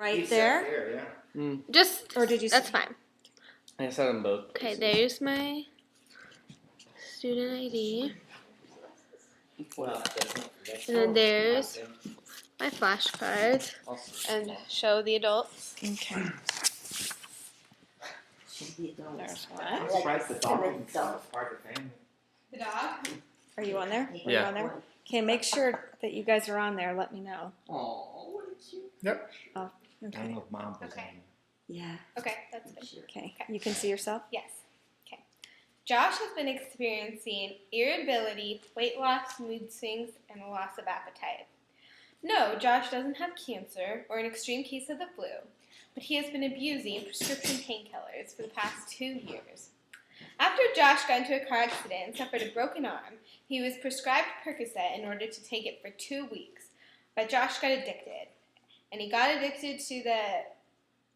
Right there? Here, yeah. Just, Or did you that's say- fine. I said them both. Okay, there's my student ID. Well, And then there's my flashcard. And show the adults. Okay. There's one. surprised the dog isn't so part of the family. The dog? Are you on there? Are Yeah. you on there? Okay, make sure that you guys are on there. Let me know. Oh, what a cute. Okay. I don't know if mom was Okay. on Yeah. Okay, that's good. Okay. You can see yourself? Yes. Okay. Josh has been experiencing irritability, weight loss, mood swings, and a loss of appetite. No, Josh doesn't have cancer or an extreme case of the flu, but he has been abusing prescription painkillers for the past 2 years. After Josh got into a car accident and suffered a broken arm, he was prescribed Percocet in order to take it for 2 weeks. But Josh got addicted, and he got addicted to the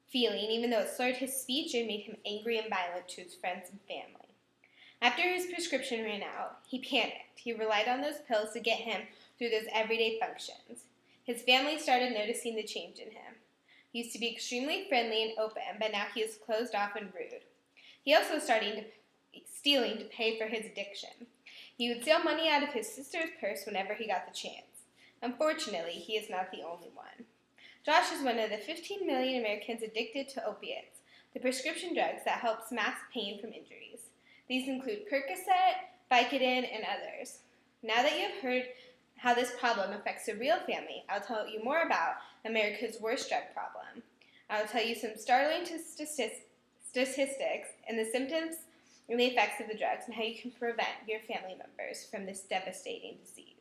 feeling, even though it slurred his speech and made him angry and violent to his friends and family. After his prescription ran out, he panicked. He relied on those pills to get him through those everyday functions. His family started noticing the change in him. He used to be extremely friendly and open, but now he is closed off and rude. He also started stealing to pay for his addiction. He would steal money out of his sister's purse whenever he got the chance. Unfortunately, he is not the only one. Josh is one of the 15 million Americans addicted to opiates, the prescription drugs that help mask pain from injuries. These include Percocet, Vicodin, and others. Now that you have heard how this problem affects the real family, I'll tell you more about America's worst drug problem. I'll tell you some startling statistics and the symptoms and the effects of the drugs and how you can prevent your family members from this devastating disease.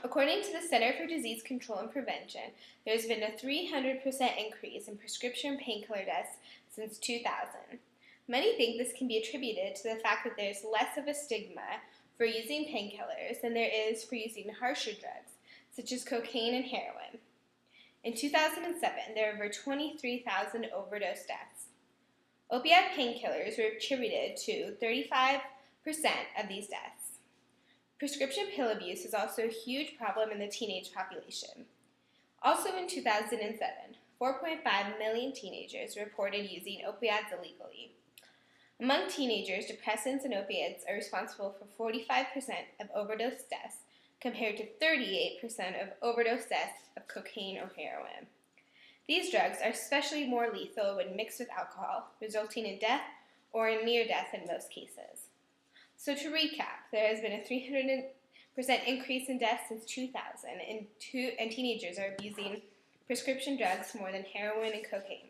According to the Center for Disease Control and Prevention, there has been a 300% increase in prescription painkiller deaths since 2000. Many think this can be attributed to the fact that there's less of a stigma for using painkillers than there is for using harsher drugs, such as cocaine and heroin. In 2007, there were over 23,000 overdose deaths. Opiate painkillers were attributed to 35% of these deaths. Prescription pill abuse is also a huge problem in the teenage population. Also in 2007, 4.5 million teenagers reported using opiates illegally. Among teenagers, depressants and opiates are responsible for 45% of overdose deaths, compared to 38% of overdose deaths of cocaine or heroin. These drugs are especially more lethal when mixed with alcohol, resulting in death or in near death in most cases. So to recap, there has been a 300% increase in deaths since 2000, and teenagers are abusing prescription drugs more than heroin and cocaine.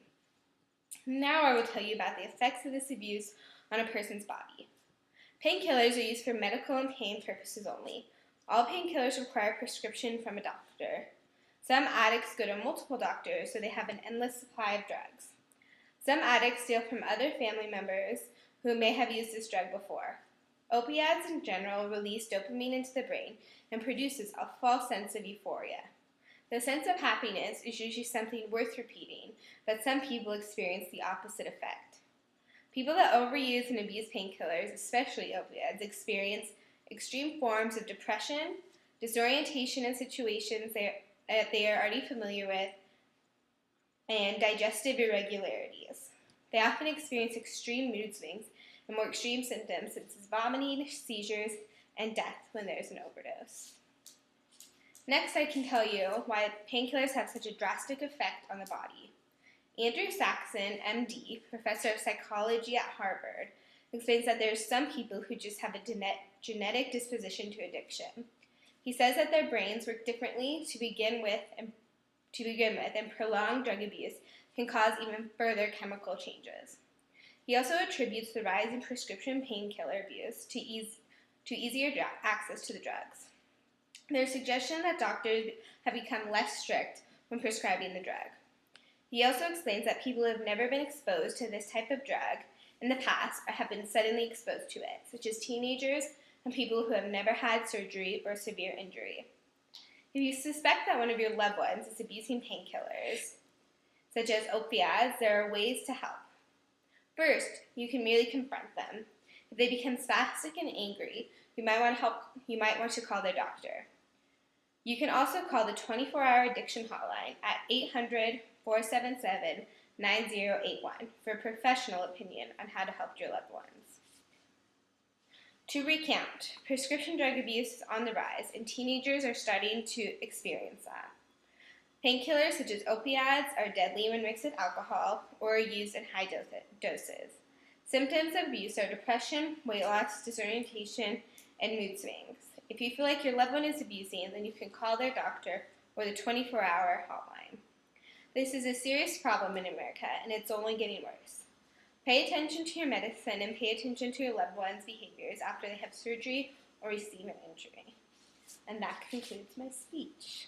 Now I will tell you about the effects of this abuse on a person's body. Painkillers are used for medical and pain purposes only. All painkillers require prescription from a doctor. Some addicts go to multiple doctors, so they have an endless supply of drugs. Some addicts steal from other family members who may have used this drug before. Opiates in general release dopamine into the brain and produces a false sense of euphoria. The sense of happiness is usually something worth repeating, but some people experience the opposite effect. People that overuse and abuse painkillers, especially opiates, experience extreme forms of depression, disorientation in situations they are already familiar with, and digestive irregularities. They often experience extreme mood swings and more extreme symptoms such as vomiting, seizures, and death when there is an overdose. Next, I can tell you why painkillers have such a drastic effect on the body. Andrew Saxon, MD, professor of psychology at Harvard, explains that there are some people who just have a genetic disposition to addiction. He says that their brains work differently to begin with, and prolonged drug abuse can cause even further chemical changes. He also attributes the rise in prescription painkiller abuse to easier access to the drugs. There's suggestion that doctors have become less strict when prescribing the drug. He also explains that people who have never been exposed to this type of drug in the past or have been suddenly exposed to it, such as teenagers and people who have never had surgery or severe injury. If you suspect that one of your loved ones is abusing painkillers, such as opiates, there are ways to help. First, you can merely confront them. If they become spastic and angry, you might want to call their doctor. You can also call the 24-hour addiction hotline at 800-477-9081 for a professional opinion on how to help your loved ones. To recount, prescription drug abuse is on the rise, and teenagers are starting to experience that. Painkillers such as opiates are deadly when mixed with alcohol or are used in high doses. Symptoms of abuse are depression, weight loss, disorientation, and mood swings. If you feel like your loved one is abusing, then you can call their doctor or the 24-hour hotline. This is a serious problem in America, and it's only getting worse. Pay attention to your medicine and pay attention to your loved one's behaviors after they have surgery or receive an injury. And that concludes my speech.